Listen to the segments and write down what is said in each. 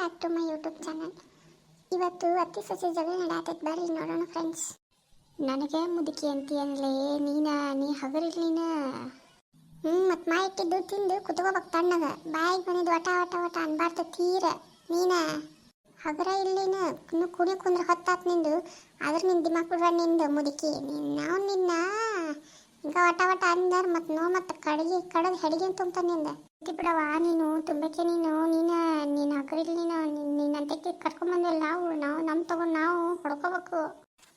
Back to my YouTube channel. ಇವತ್ತು ಅತ್ತಿ ಸೊಸೆ ಜಗಳ ನಡೆಯತೈತೆ, ಬರ್ರಿ ನೋಡೋಣ ಫ್ರೆಂಡ್ಸ್. ನನಗೆ ಮುದುಕಿ ಅಂತೀಯನ್ಲೇ ನೀ ಹಗರಿರ್ಲಿನ. ಮತ್ತು ಮಾ ಇಟ್ಟಿದ್ದು ತಿಂದು ಕುತ್ಕೋಬೇಕು ತಣ್ಣಗ, ಬಾಯಿಗೆ ಬಂದಿದ್ದು ವಟ ವಟ ವಟ ಅನ್ಬಾರ್ದು ತೀರ. ನೀನ ಹಗರ ಇಲ್ಲಿನ ಕುಣಿ ಕುಂದ್ರೆ ಹೊತ್ತಾತ್ ನಿಂದು, ಆದ್ರೆ ನಿನ್ನ ದಿಮಾಕ್ ಬಿಡ್ರ ನಿಂದು ಮುದುಕಿ. ನಾವು ನಿನ್ನ ಈಗ ವಟ ವಟ ಅಂದಾರ ಮತ್ತು ನೋ ಮತ್ತು ಕಡದು ಹೆಡಿಗೆ ತುಂಬ ನಿಂದ ಬಿಡವ. ನೀನು ತುಂಬಕ್ಕೆ ನೀನು ಹಗರಿಲ್ಲ. ನೀನಂತಕ್ಕೆ ಕರ್ಕೊಂಬಂದಿಲ್ಲ. ನಾವು ನಮ್ಮ ತಗೊಂಡು ನಾವು ಹೊಡ್ಕೋಬೇಕು.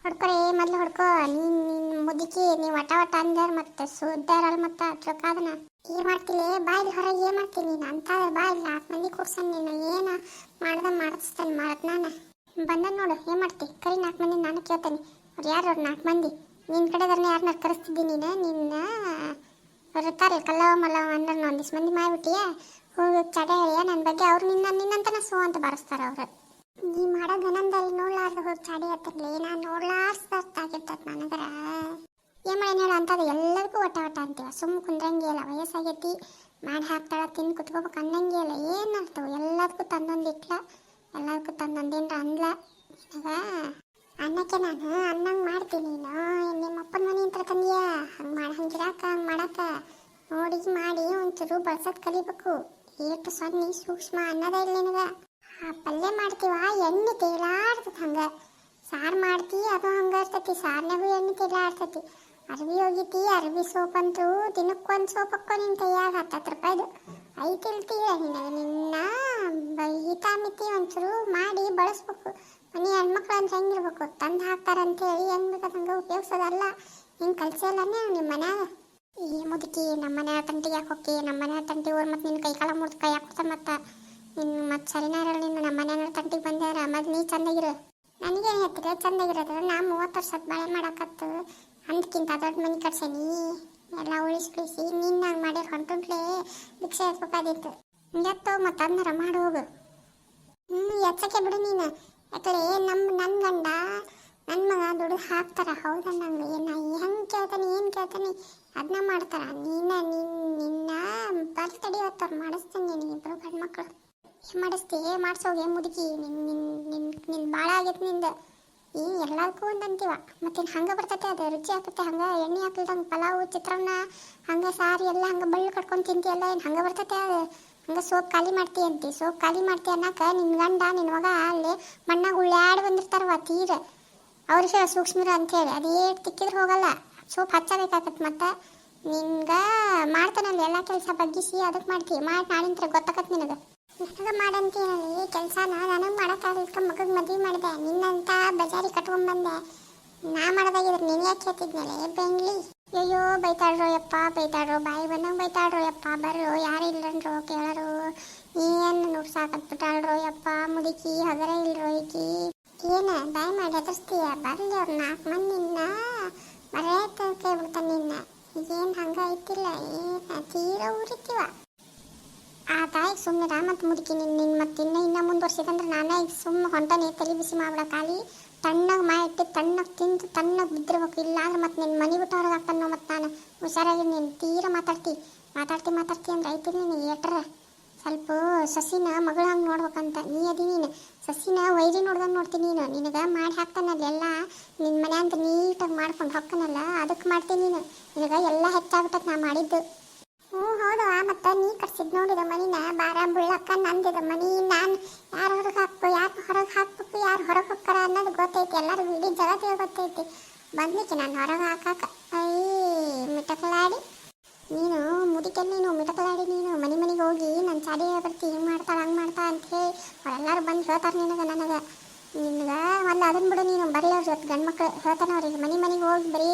ಹೊಡ್ಕೊರೆ ಮೊದಲು ಹೊಡ್ಕೊ. ನೀನು ಮುದುಕಿ, ನೀವು ವಟ ವಟ ಅಂದಾರ ಮತ್ತು ಸುದ್ದಾರಲ್ಲ ಮತ್ತು ಚೊಕ್ಕಾದನ ಏನು ಮಾಡ್ತಿಲ್ಲ. ಬಾಯಿಲಿ ಹೊರಗೆ ಏನು ಮಾಡ್ತೀನಿ ನೀನು ಅಂತ ಬಾಯಿಲ್ಲ 4 ಮಂದಿ ಕೂರ್ಸನ್. ನೀನು ಏನು ಮಾಡಿಸ್ತಾನೆ ಮಾಡತ್ ನಾನು ಬಂದ ನೋಡು. ಏನು ಮಾಡ್ತಿ ಕರಿ 4 ಮಂದಿ ನಾನು ಕೇಳ್ತೇನೆ. ಅವ್ರು ಯಾರು ಅವ್ರು 4 ಮಂದಿ? ನಿನ್ನ ಕಡೆದವ್ರನ್ನ ಯಾರನ್ನ ಕರೆಸ್ತಿದ್ದೀನಿ ನಿನ್ನ ಬರ್ತಾರೆ ಕಲ್ಲವ ಮಲ್ಲವ ಅಂದ್ರೆ ಒಂದಿಷ್ಟು ಮಂದಿ ಮಾಡಿಬಿಟ್ಟಿಯಾ. ಹೋಗಿ ಚಡೆ ಹೇಳಿಯ ನನ್ನ ಬಗ್ಗೆ. ಅವ್ರು ನಿನ್ನಂತನ ಸೋ ಅಂತ ಬಾರಿಸ್ತಾರೆ ಅವ್ರು. ನೀ ಮಾಡೋ ಗನಂದಲ್ಲಿ ನೋಡ್ಲಾರ್ದು ಹೋಗಿ ಚಾಡಿ ಹತ್ತಿರಲಿ. ನಾನು ನೋಡ್ಲಾರ್ದಾಗಿರ್ತದೆ ನನಗರ. ಏನು ಮಾಡಿ ಹೇಳ ಅಂತದ ಎಲ್ಲರಿಗೂ ವಟ ವಟ ಅಂತೀವ. ಸುಮ್ಮ ಕುಂದ್ರಂಗೆ ಇಲ್ಲ, ವಯಸ್ಸಾಗೈತಿ, ಮಾಡಿ ಹಾಕ್ತಾಳ, ತಿಂದು ಕುತ್ಕೋಬೇಕು ಅನ್ನಂಗೆ ಇಲ್ಲ. ಏನು ಅರ್ಥವು ಎಲ್ಲದಕ್ಕೂ ತಂದೊಂದು ಇಟ್ಲ, ಎಲ್ಲದಕ್ಕೂ ತಂದೊಂದೇನ್ರ ಅಂದ್ಲ. ನಿನಗ ಅನ್ನಕ್ಕೆ ನಾನು ಅನ್ನಂಗೆ ಮಾಡ್ತೀನಿ. ನಿಮ್ಮ ಅಪ್ಪನ ಮನೆ ಅಂತ ತಂದಿಯ ಹಂಗೆ ಹಂಗಿರಾಕ ಹಂಗೆ ಮಾಡಕ್ಕ ನೋಡಿ ಮಾಡಿ ಒಂಚೂರು ಬಳಸೋದು ಕಲಿಬೇಕು. ಏಟು ಸೊನ್ನೆ ಸೂಕ್ಷ್ಮ ಅನ್ನೋದೇ ಇಲ್ಲ ನಿನಗೆ. ಪಲ್ಯ ಮಾಡ್ತೀವ ಎಣ್ಣೆ ತೇಲಾಡ್ತೈತಿ, ಹಂಗೆ ಸಾರು ಮಾಡ್ತಿ ಅದು ಹಂಗೆ ಇರ್ತೈತಿ. ಸಾರಿನಾಗೂ ಎಣ್ಣೆ ತೇಲಾಡ್ತೈತಿ. ಅರ್ವಿ ಹೋಗಿತಿ, ಅರ್ವಿ ಸೋಪ್ ಅಂತೂ ದಿನಕ್ಕೊಂದು ಸೋಪ್ ಹಾಕೋ ನಿನ್ನ ಕೈಯಾಗ 10 ರೂಪಾಯಿದು ಐತಿಲ್ತೀವ. ನಿನ್ನ ಹಿತಾ ಮಿತಿ ಒಂಚೂರು ಮಾಡಿ ಬಳಸ್ಬೇಕು. ಮನೆ ಹೆಣ್ಮಕ್ಳು ಅಂದ್ರೆ ಹೆಂಗಿರ್ಬೇಕು, ತಂದು ಹಾಕ್ತಾರಂತೇಳಿ ಹೆಂಗೆ ಬೇಕಾದ ಹಂಗೆ ಉಪಯೋಗಿಸೋದಲ್ಲ. ಹಿಂಗೆ ಕಲ್ಸಲ್ಲನೇ ನಿಮ್ಮ ಮನ್ಯಾಗ. ಈ ಮುದುಕಿ ನಮ್ಮ ಮನೆ ತಂಟಿಗೆ ಯಾಕೆ ಹೋಗಿ, ನಮ್ಮ ಮನೆ ತಂಟಿ ಊರು ಮತ್ತು ನಿನ್ನ ಕೈ ಕಾಲ ಮುರಿದು ಕೈ ಹಾಕ್ತಾರೆ. ಮತ್ತು ನಿನ್ನ ಮತ್ತು ಸರಿನಾ ಇರಲ್ಲ. ನಿನ್ನ ನಮ್ಮ ಮನೆ ತಂಟಿಗೆ ಬಂದಾರ ಮತ್ತು ನೀ ಚಂದಾಗಿರು. ನನಗೇನು ಹೇಳ್ತಿರ ಚಂದಾಗಿರೋದು? ನಾ 30 ವರ್ಷದ ಬಾಳೆ ಮಾಡಕತ್ತು ಅಂದಕ್ಕಿಂತ ದೊಡ್ಡ ಮನೆ ಕಟ್ಸೇನಿ. ಎಲ್ಲ ಉಳಿಸಿ ನಿನ್ನಾಗ ಮಾಡಿರ ಹೊಂಟುಂಟ್ಲೆ ಭಿಕ್ಷೆ ಎತ್ಬೇಕಾದಿತ್ತು. ಎತ್ತೋ ಮತ್ತು ಅದನ್ನಾರ ಮಾಡಿ ಹೋಗು. ಎಚ್ಚಕ್ಕೆ ಬಿಡು ನೀನು. ಯಾಕಡೆ ನನ್ನ ಗಂಡ ನನ್ನ ಮಗ ದುಡ್ಡು ಹಾಕ್ತಾರ ಹೌದನ್ನಂಗೆ. ನಾ ಹೆಂಗೆ ಕೇಳ್ತಾನೆ ಏನು ಕೇಳ್ತಾನೆ ಅದನ್ನ ಮಾಡ್ತಾರ. ನಿನ್ನ ಬರ್ತಡಿ ಇವತ್ತು ಮಾಡಿಸ್ತೀನಿ. ನಿನಗಿಬ್ಬರು ಗಂಡು ಮಕ್ಕಳು ಏನು ಮಾಡಿಸ್ತಿ? ಮಾಡಿಸೋಗೆ ಮುದುಕಿ. ನಿನ್ನ ಭಾಳ ಆಗೈತೆ ನಿಂದ. ಎಲ್ಲದಕ್ಕೂ ಒಂದು ಅಂತೀವ. ಮತ್ತು ಹಂಗೆ ಬರ್ತೈತೆ, ಅದು ರುಚಿ ಆಗ್ತೈತೆ. ಹಂಗೆ ಎಣ್ಣೆ ಹಾಕ್ಲ್ದಂಗೆ ಪಲಾವು ಚಿತ್ರಾನ್ನ ಹಂಗೆ ಸಾರಿ ಎಲ್ಲ ಹಂಗೆ ಬಳ್ಳು ಕಟ್ಕೊಂಡು ತಿಂತೀಯಲ್ಲ, ಏನು ಹಂಗೆ ಬರ್ತೈತೆ ಅದು. ಹಂಗೆ ಸೋಪ್ ಖಾಲಿ ಮಾಡ್ತೀಯ ಅಂತಿ. ಸೋಪ್ ಖಾಲಿ ಮಾಡ್ತೀಯ ಅನ್ನಕ್ಕೆ ನಿನ್ನ ಗಂಡ ನಿನ್ನ ಮಗ ಅಲ್ಲಿ ಮಣ್ಣಾಗ ಉಳ್ಳಾಡಿ ಬಂದಿರ್ತಾರವ ತೀರ. ಅವ್ರಿಗೆ ಸೂಕ್ಷ್ಮರು ಅಂಥೇಳಿ ಅದು ಏಟು ತಿಕ್ಕಿದ್ರೆ ಹೋಗಲ್ಲ. ಸೋಪ್ ಹಚ್ಚಬೇಕಾಗತ್ತೆ. ಮತ್ತು ನಿನ್ಗೆ ಮಾಡ್ತಾನಲ್ಲ ಎಲ್ಲ ಕೆಲಸ ಬಗ್ಗಿಸಿ ಅದಕ್ಕೆ ಮಾಡ್ತೀವಿ. ಮಾಡಿ ನಾಳಿಂತ್ರ ಗೊತ್ತಾಗತ್ತೆ ನಿನಗೆ. ನನಗೆ ಮಾಡಂತೀನಿ ಕೆಲಸನ. ನನಗೆ ಮಾಡೋಕ್ಕಾಗಲಿಕ್ಕೆ ಮಗಗೆ ಮದುವೆ ಮಾಡಿದೆ. ನಿನ್ನಂತ ಬಜಾರಿ ಕಟ್ಕೊಂಡ್ಬಂದೆ. ನಾ ಮಾಡೋದಾಗಿದ್ರೆ ನೀನು ಯಾಕೆ ಹೇಳ್ತಿದ್ನಲ್ಲ ಬೆಂಗ್ಲಿ. ಅಯ್ಯೋ ಬೈತಾಡ್ರೋ ಯಪ್ಪ ಬೈತಾಡ್ರೋ, ಬಾಯಿ ಬಂದಂಗೆ ಬೈತಾಡ್ರೋ ಯಪ್ಪ. ಬರ್ರೋ ಯಾರು ಇಲ್ಲನ್ರೋ ಕೇಳರು. ಏನು ನುಡ್ಸಾಕತ್ಬಿಟ್ಟಾಳ್ರೋ ಯಪ್ಪ ಮುದುಕಿ. ಹಗರ ಇಲ್ರೋ ಈಕಿ. ಏನು ಬಾಯಿ ಮಾಡಿ ಹೆದರ್ಸ್ತೀಯ? ಬರಲಿ ಅವ್ರು 4 ಮಂದಿನ ಬರೇ ಕೈ ಬಿಡ್ತಾನೆ ನಿನ್ನ. ಈಗೇನು ಹಂಗೆ ಐತಿಲ್ಲ, ಏನು ತೀರ ಉರಿತೀವ. ಆ ತಾಯಿಗೆ ಸುಮ್ಮನೆ ಮತ್ತು ಮುದುಕಿ ನಿನ್ನ ಮತ್ತು ಇನ್ನೂ ಮುಂದುವರ್ಸಿದಂದ್ರೆ ನಾನೇ ಈಗ ಸುಮ್ಮನೆ ಹೊಂಟಾನೆ ತಲೆ ಬಿಸಿ ಮಾಡ್ಬಿಡ. ಖಾಲಿ ತಣ್ಣಗೆ ಇಟ್ಟು ತಣ್ಣಗೆ ತಿಂದು ತಣ್ಣಗೆ ಬಿದ್ದಿರ್ಬೇಕು. ಇಲ್ಲ ಅಂದ್ರೆ ಮತ್ತು ನಿನ್ನ ಮನೆ ಬಿಟ್ಟು ಹೊರಗೆ ಹಾಕ್ತಾನೋ. ಮತ್ತು ನಾನು ಹುಷಾರಾಗಿ ನೀನು ತೀರ ಮಾತಾಡ್ತಿ ಅಂದ್ರೆ ಐತಿ. ನೀನು ಏಟ್ರ ಸ್ವಲ್ಪ ಸಸಿನ ಮಗಳ ಹಂಗೆ ನೋಡ್ಬೇಕಂತ ನೀ ಅದಿ. ನೀನು ಸಸಿನ ವೈರಿ ನೋಡ್ದಂಗೆ ನೋಡ್ತೀನಿ ನೀನು. ನಿನಗೆ ಮಾಡಿ ಹಾಕ್ತಾನಲ್ಲ ಎಲ್ಲ ನಿನ್ನ ಮನೆ ಅಂತ ನೀಟಾಗಿ ಮಾಡ್ಕೊಂಡು ಹೊಕ್ಕನಲ್ಲ ಅದಕ್ಕೆ ಮಾಡ್ತೀನಿ ನೀನು. ನಿನಗೆ ಎಲ್ಲ ಹೆಚ್ಚಾಗ್ಬಿಟ್ಟಕ್ಕೆ ನಾ ಮಾಡಿದ್ದು. ಹೌದಾ? ಮತ್ತು ನೀ ಕಟ್ಸಿದ್ ನೋಡಿದ ಮನಿನ ಬಾರ ಬುಳ್ಳಕ್ಕ ನಂದಿದ ಮನಿ. ನಾನು ಯಾರು ಹೊರಗೆ ಹಾಕ್ಬೇಕು, ಯಾರು ಹೊರಗೆ ಹಾಕ್ಬೇಕು, ಯಾರು ಹೊರಗೆ ಹೋಗ್ತಾರ ಅನ್ನೋದು ಗೊತ್ತೈತಿ. ಎಲ್ಲರಿಗೂ ಇಡೀ ಜಗತ್ತಿಗೆ ಗೊತ್ತೈತಿ. ಬಂದ್ಲಿಕ್ಕೆ ನಾನು ಹೊರಗೆ ಹಾಕಾಕ ಮಿಟಕಲಾಡಿ ನೀನು ಮುದುಕೆ. ನೀನು ಮಿಟಕಲಾಡಿ ನೀನು ಮನೆಗೆ ಹೋಗಿ ನನ್ನ ಚಾಡಿ ಬರ್ತಿ ಹಿಂಗೆ ಮಾಡ್ತಾಳೆ ಹಂಗೆ ಮಾಡ್ತಾ ಅಂಥೇಳಿ ಅವರೆಲ್ಲರೂ ಬಂದು ಹೇಳ್ತಾರೆ ನಿನಗೆ. ನಿನಗೆ ಒಂದು ಅದನ್ನ ಬಿಡು. ನೀನು ಬರೀ ಅವ್ರ ಜೊತೆ ಗಂಡು ಮಕ್ಕಳು ಹೇಳ್ತಾನೆ ಅವ್ರಿಗೆ. ಮನೆಗೆ ಹೋಗಿ ಬರೀ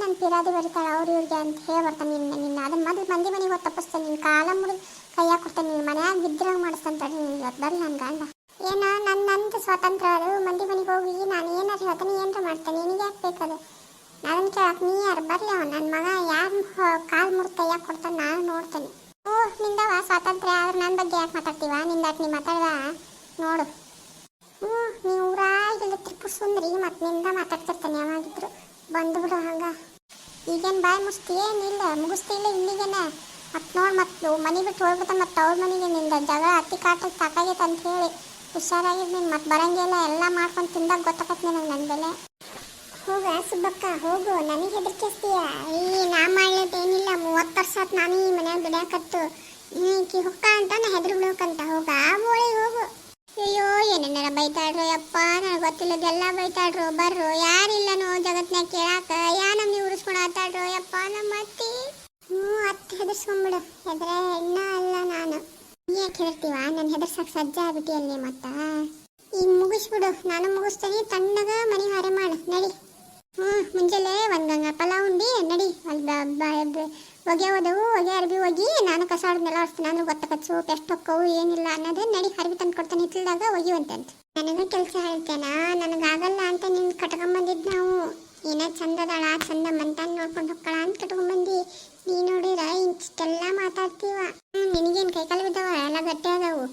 ನನ್ನ ಪಿರಾದಿ ಬರೀತಾಳೆ ಇವ್ರಿಗೆ ಅಂತ ಹೇಳಿ ಬರ್ತಾನೆ. ನಿನ್ನ ಅದನ್ನ ಮೊದಲು ಮಂದಿ ಮನೆಗೆ ಹೋಗಿ ತಪ್ಪಿಸ್ತೇನೆ. ನಿನ್ನ ಕಾಲ ಮುರಿದು ಕೈ ಹಾಕೊಡ್ತೇನೆ. ನಿನ್ನ ಮನ್ಯಾಗ ಬಿದ್ದಿರಂಗೆ ಮಾಡಿಸ್ತಂತಾರೆ. ನೀನು ಇವತ್ತು ಬರಲಿ ನನ್ನ ಗಂಡ. ಏನೋ ನಂದು ಸ್ವಾತಂತ್ರ್ಯ ಅದು. ಮಂದಿ ಮನೆಗೆ ಹೋಗಿ ನಾನು ಏನಾರು ಹೇಳ್ತಾನೆ ಏನಾರು ಮಾಡ್ತೇನೆ. ನಿನಗೆ ಯಾಕೆ ಬೇಕದು? ಅದನ್ನು ಕೇಳಕ್ಕೆ ನೀ ಯಾರು ಬರಲಿ. ನನ್ನ ಮಗ ಯಾರು ಕಾಲು ಮುರಿದು ಕೈ ಹಾಕೊಡ್ತಾನೆ ನಾನು ನೋಡ್ತೇನೆ. ನಿಂದವ ಸ್ವಾತಂತ್ರ್ಯ ಆದ್ರೆ ನನ್ನ ಬಗ್ಗೆ ಯಾಕೆ ಮಾತಾಡ್ತೀವ? ನಿಂದಾಟ್ ನೀ ಮಾತಾಡ್ದ ನೋಡು. ನೀವು ಊರಾಗಿಲ್ಲ ತ್ರಿಪುರ ಸುಂದರಿ ಮತ್ತು ನಿಂದ ಮಾತಾಡ್ತಿರ್ತಾನೆ ಯಾವಾಗಿದ್ರು. ಬಂದುಬಿಡು ಹಂಗೆ. ಈಗೇನು ಬಾಯಿ ಮುಗಿಸ್ತೀಯೇನಿಲ್ಲ ಮುಗಿಸ್ತಿಲ್ಲ ಇಲ್ಲಿಗೇನ. ಮತ್ತು ನೋಡಿ ಮತ್ತು ಮನೆ ಬಿಟ್ಟು ಹೋಗ್ಬಿಟ್ಟ ಮತ್ತು ಅವ್ರ ಮನೆಗೆ ನಿಂದ ಜಗಳ ಅತ್ತಿ ಕಾಟಕ್ಕೆ ಸಾಕಾಗೈತೆ ಅಂತ ಹೇಳಿ ಹುಷಾರಾಗಿದ್ದು ನೀನು ಮತ್ತೆ ಬರಂಗಿಲ್ಲ ಎಲ್ಲ ಮಾಡ್ಕೊಂಡು ತಿಂದಾಗ ಗೊತ್ತಾಗತ್ತೆ ನಿನಗೆ ನನ್ನ ಬೆಲೆ. ಹೋಗ ಸುಬ್ಬಕ್ಕ ಹೋಗು, ನನಗೆ ಹೆದರ್ಕಿಸ್ತೀಯ. ನಾ ಮಾಡ್ಲೇದೇನಿಲ್ಲ, 30 ವರ್ಷ ಆತು ನಾನು ಈ ಮನ್ಯಾಗ ದುಡ್ಯಾಕತ್ತು. ಈಕಿ ಹೊಕ್ಕ ಅಂತ ನಾ ಹೆದರ್ ಬಿಡ್ಬೇಕಂತ. ಹೋಗ ಬೋಳಿ ಹೋಗು. ಅಯ್ಯೋ ಏನೇನಾರ ಬೈತಾಡ್ರು ಯಪ್ಪ, ನನಗೆ ಗೊತ್ತಿಲ್ಲದೆಲ್ಲ ಬೈತಾಡ್ರು. ಬರ್ರು ಯಾರಿಲ್ಲನೋ ಜಗತ್ನಾಗ ಕೇಳಾಕ, ನಮ್ನಿ ಉರಿಸ್ಕೊಂಡು ಆತಾಡ್ರು ಯಪ್ಪ ನಮ್ಮ ಅತ್ತಿ. ಅತ್ತೆ ಹೆದರ್ಸ್ಕೊಂಬಿಡು, ಹೆದ್ರೆ ಹೆಣ್ಣ ಅಲ್ಲ ನಾನು. ಯಾಕೆ ಹೆದರ್ತೀವ? ನಾನು ಹೆದರ್ಸಕ್ಕೆ ಸಜ್ಜ ಆಗ್ಬಿಟ್ಟಿಯಲ್ಲಿ ಮತ್ತ. ಈಗ ಮುಗಿಸ್ಬಿಡು, ನಾನು ಮುಗಿಸ್ತೀನಿ. ತಣ್ಣಗ ಮನೆ ಹಾರೆ ಮಾಡು ನಡಿ. ಮುಂಜಾನೆ ಒಂದು ಗಂಗಾ ಪಲಾವ್ ಉಂಡಿ ನಡಿ. ಅಲ್ಲಿ ಹೊಗೆ ಹೋದವು, ಹೊಗೆ ಅರ್ಬಿ ಹೋಗಿ ನಾನು ಕಸ ಹೊಡೆದ್ನೆಲ್ಲ ಹೊಡ್ತೀನಿ. ನಾನು ಗೊತ್ತಾಗತ್ತೆ ಸೋಪ್ ಎಷ್ಟು ಹೊಕ್ಕವು ಏನಿಲ್ಲ ಅನ್ನೋದು. ನಡಿ ಅರ್ಬಿ ತಂದು ಕೊಡ್ತಾನೆ ಹಿತ್ತಲ್ದಾಗ ಒಗಿವಂತೆ ಅಂತ. ನನಗೂ ಕೆಲಸ ಹೇಳ್ತೇನ, ನನಗಾಗಲ್ಲ ಅಂತ ನಿನ್ನ ಕಟ್ಕೊಂಬಂದಿದ್ದು ನಾವು. ಏನೋ ಚಂದದಾಳ, ಚಂದ ಮಂತಾನ ನೋಡ್ಕೊಂಡು ಹೊಕ್ಕಳ ಅಂತ ಕಟ್ಕೊಂಬಂದು. ನೀ ನೋಡಿರ ಇಷ್ಟೆಲ್ಲ ಮಾತಾಡ್ತೀವ. ನಿನಗೇನು ಕೈಕಾಲು ಬಿದ್ದಾವ, ಎಲ್ಲ ಗಟ್ಟಿ ಅದಾವು.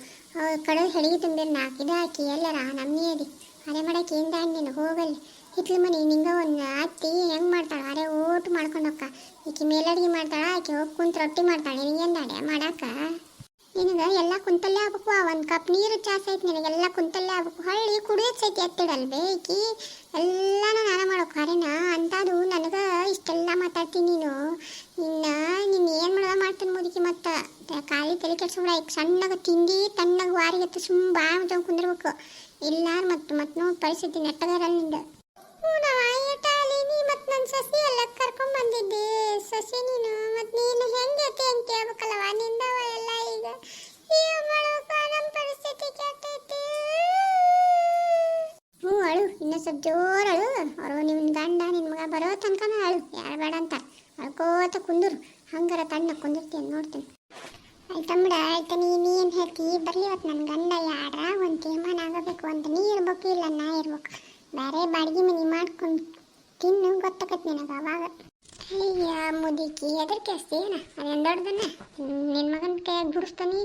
ಕಡದು ಹೆಡಿಗೆ ತುಂಬಿರ್ 4 ಇದು ಹಾಕಿ ಎಲ್ಲರ ನಮ್ಮನಿ ಅದಿ ಅರೆ ಮಾಡಕ್ಕೆ ಏನು ದಾಂಡ್ ನೀನು ಹೋಗಲ್ಲಿ. ಹಿತ್ಲು ಮನೆ ನಿಂಗೆ ಒಂದು ಅತ್ತಿ ಹೆಂಗೆ ಮಾಡ್ತಾಳೆ ಅರೆ ಓಟು ಮಾಡ್ಕೊಂಡು ಹೋಕ್ಕ. ಈಕಿ ಮೇಲಡ್ಗೆ ಮಾಡ್ತಾಳೆ, ಆಕೆ ಹೋಗಿ ಕುಂತು ರೊಟ್ಟಿ ಮಾಡ್ತಾಳೆ. ನಿನಗೇನು ದಾಡ್ಯ ಮಾಡಾಕ? ನಿನಗೆ ಎಲ್ಲ ಕುಂತಲ್ಲೇ ಆಗ್ಬೇಕು. ಒಂದು ಕಪ್ ನೀರು ಚಾಸ್ ಐತಿ, ನಿನಗೆಲ್ಲ ಕುಂತಲ್ಲೇ ಆಗ್ಬೇಕು. ಹಳ್ಳಿ ಕುಡಿಯೋದು ಸೈತಿ ಎತ್ತಿಡಲ್ಬೇ ಈಕಿ. ಎಲ್ಲನೂ ನಾನು ಮಾಡೋಕೆ ಹರಿನ ಅಂಥದ್ದು ನನಗೆ ಇಷ್ಟೆಲ್ಲ ಮಾತಾಡ್ತೀನಿ ನೀನು. ನೀನು ಏನು ಮಾಡೋದ ಮಾಡ್ತಾನೆ ಮುದುಕಿ. ಮತ್ತು ಖಾಲಿ ತಲೆ ಕೆಡ್ಸ್ಬಿಡ. ಈಗ ಸಣ್ಣಗ ತಿಂಡಿ ತಣ್ಣಗೆ ವಾರಿಗೆ ಸುಮ್ಮ ಬಾಳ ಮುಚ್ಕೊಂಡು ಕುಂದಿರ್ಬೇಕು. ಇಲ್ಲಾರ ಮತ್ತು ನೋಡಿ ಪರಿಸ್ಥಿತಿ ನೆಟ್ಟಗಾರಲ್ಲಿಂದ. ನಾವು ಆಯ್ತಾಳೀನಿ ಮತ್ತು ನನ್ನ ಸೊಸೆ ಎಲ್ಲ ಕರ್ಕೊಂಡು ಬಂದಿದ್ದೆ. ಸೊಸೆ ನೀನು ಮತ್ತು ನೀನು ಹೆಂಗೆ ಅಂತ ಕೇಳ್ಬೇಕಲ್ಲವ ನಿಂದವ ಎಲ್ಲ. ಈಗ ನಮ್ಮ ಪರಿಸ್ಥಿತಿ ಕೆಟ್ಟೈತಿ. ಅಳು, ಇನ್ನೂ ಸ್ವಲ್ಪ ಜೋರು ಅಳು. ಅವರು ನಿನ್ನ ಗಂಡ ನಿನ್ನ ಮಗ ಬರೋ ತನಕ ಅಳು, ಯಾರು ಬೇಡ ಅಂತ ಅಳ್ಕೋತ ಕುಂದರು. ಹಂಗಾರ ತಣ್ಣ ಕುಂದಿರ್ತೀನಿ ನೋಡ್ತೀನಿ. ಆಯ್ತಂಬಿಡ ಆಯ್ತಾ. ನೀನು ಹೇಳ್ತಿ ಬರಲಿ ಇವತ್ತು ನನ್ನ ಗಂಡ ಯಾರ ಒಂದು ತೀರ್ಮಾನ ಆಗಬೇಕು ಅಂತ. ನೀ ಇರ್ಬೇಕು ಇಲ್ಲ ನಾ ಇರ್ಬೇಕು. ಬೇರೆ ಬಾಡಿಗೆ ಮನೆ ಮಾಡ್ಕೊಂಡು ತಿನ್ನು ಗೊತ್ತಾಗತ್ತೆ ನಿನಗೆ ಅವಾಗ. ಅಯ್ಯ ಮುದುಕಿ ಹೆದರ್ಕಿಸ್ತೀನ ಅದೇನು ದೊಡ್ಡದನ್ನ. ನಿನ್ನ ಮಗನ ಕೈಯಾಗ ಬಿಡಿಸ್ತಾನೆ,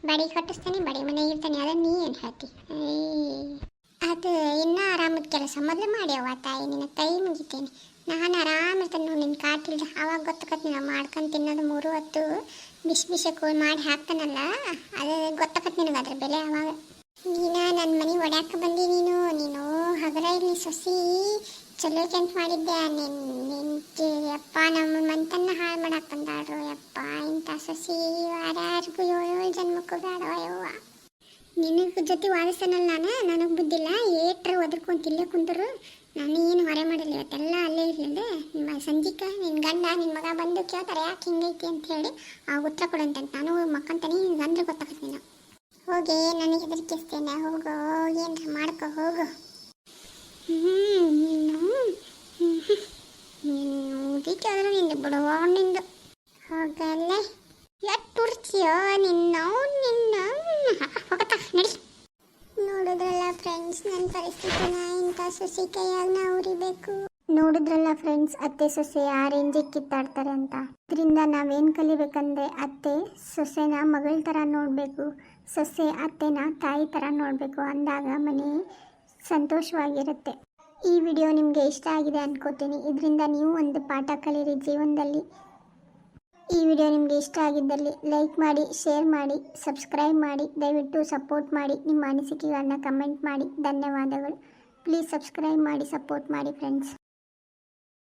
ಬಾಡಿಗೆ ಕಟ್ಟಿಸ್ತಾನೆ, ಬಾಡಿಗೆ ಮನೆಗೆ ಇರ್ತಾನೆ. ಅದನ್ನು ನೀ ಏನು ಹೇಳ್ತಿ? ಅದು ಇನ್ನೂ ಆರಾಮದ ಕೆಲಸ ಮೊದಲು ಮಾಡ್ಯವ ತಾಯಿ. ನಿನ್ನ ಕೈ ಮುಗಿತೇನೆ. ನಾನು ಆರಾಮಿರ್ತೇನೆ ನೋಡಿ, ನಿನ್ನ ಕಾಟಿಲ್ದ. ಅವಾಗ ಗೊತ್ತಾಗತ್ತೆ ನೀನು ಮಾಡ್ಕೊಂಡು ತಿನ್ನೋದು 3 ಹೊತ್ತು ಬಿಸಿ ಬಿಸಿ ಕೋಳಿ ಮಾಡಿ ಹಾಕ್ತಾನಲ್ಲ, ಅದು ಗೊತ್ತಾಗತ್ತೆ ನಿನಗೆ ಅದ್ರ ಬೆಲೆ ಅವಾಗ. ನೀನು ನನ್ನ ಮನೆ ಒಡ್ಯಾಕ ಬಂದಿ. ನೀನು ಹಗರ ಇಲ್ಲಿ ಸೊಸಿ ಚಲೋ ಕೆಂತ ಮಾಡಿದ್ದೆ. ನಿನ್ನ ಯಪ್ಪ ನಮ್ಮ ಮಂತನ್ನ ಹಾಳು ಮಾಡಕ್ಕೆ ಬಂದಾಡ್ರು ಯಪ್ಪ. ಇಂಥ ಸೊಸಿ ಯಾರ್ಯಾರಿಗೂ 7 ಜನ್ಮಕ್ಕೂ ಬೇಡವ ಯವ್ವ. ನಿನಗೆ ಜೊತೆ ವಾದಿಸ್ತಾನಲ್ಲ ನನಗೆ ಬುದ್ಧಿಲ್ಲ. ಏಟ್ರ ಒದರ್ಕೊಂತಿಲ್ಲೇ ಕುಂತರು. ನಾನು ಏನು ಹೊರೆ ಮಾಡಿಲ್ಲ ಇವತ್ತೆಲ್ಲ ಅಲ್ಲೇ ಇರಲಿಲ್ಲ. ನಿಮ್ಮ ಸಂಜಿಕ ನಿನ್ನ ಗಂಡ ನಿನ್ನ ಮಗ ಬಂದು ಕೇಳ್ತಾರೆ ಯಾಕೆ ಹಿಂಗೈತಿ ಅಂತ ಹೇಳಿ ಆ ಉತ್ತರ ಕೊಡಂತೆ. ನಾನು ಮಕ್ಕಂತಾನೆ ನಿನ್ಗೆ ಅಂದ್ರೆ ಗೊತ್ತಾಗತ್ತೆ. ನೀನು ಹೋಗಿ ನನಗೆ ಹೆದರ್ಕಿಸ್ತೇನೆ. ಹೋಗೋ ಏನ್ರ ಮಾಡ್ಕೊ ಹೋಗು. ನೀನು ಉದಿಕಾದ್ರೆ ನಿಂದು ಬಿಡುವ ನಿಂದು ಹೋಗಲ್ಲೇ ಎಷ್ಟು ಉರ್ಚಿಯೋ ನಿನ್ನ ಹೋಗತ್ತಾ ನಡಿ. ನೋಡಿದ್ರಲ್ಲ ಫ್ರೆಂಡ್ಸ್, ನನ್ನ ಪರಿಸ್ಥಿತಿನ ಇಂಥ ಸೊಸಿ ಕೈಯಾಗ ನಾವು ಉರಿಬೇಕು. ನೋಡಿದ್ರಲ್ಲ ಫ್ರೆಂಡ್ಸ್, ಅತ್ತೆ ಸೊಸೆ ಆ ರೇಂಜಿಗೆ ಕಿತ್ತಾಡ್ತಾರೆ ಅಂತ. ಇದರಿಂದ ನಾವೇನು ಕಲಿಬೇಕಂದ್ರೆ ಅತ್ತೆ ಸೊಸೆನ ಮಗಳ ಥರ ನೋಡಬೇಕು, ಸೊಸೆ ಅತ್ತೆನ ತಾಯಿ ಥರ ನೋಡಬೇಕು. ಅಂದಾಗ ಮನೆ ಸಂತೋಷವಾಗಿರುತ್ತೆ. ಈ ವಿಡಿಯೋ ನಿಮಗೆ ಇಷ್ಟ ಆಗಿದೆ ಅನ್ಕೋತೀನಿ. ಇದರಿಂದ ನೀವು ಒಂದು ಪಾಠ ಕಲೀರಿ ಜೀವನದಲ್ಲಿ. ಈ ವಿಡಿಯೋ ನಿಮಗೆ ಇಷ್ಟ ಆಗಿದ್ದಲ್ಲಿ ಲೈಕ್ ಮಾಡಿ, ಶೇರ್ ಮಾಡಿ, ಸಬ್ಸ್ಕ್ರೈಬ್ ಮಾಡಿ. ದಯವಿಟ್ಟು ಸಪೋರ್ಟ್ ಮಾಡಿ. ನಿಮ್ಮ ಅನಿಸಿಕೆಗಳನ್ನ ಕಮೆಂಟ್ ಮಾಡಿ. ಧನ್ಯವಾದಗಳು. ಪ್ಲೀಸ್ ಸಬ್ಸ್ಕ್ರೈಬ್ ಮಾಡಿ, ಸಪೋರ್ಟ್ ಮಾಡಿ ಫ್ರೆಂಡ್ಸ್.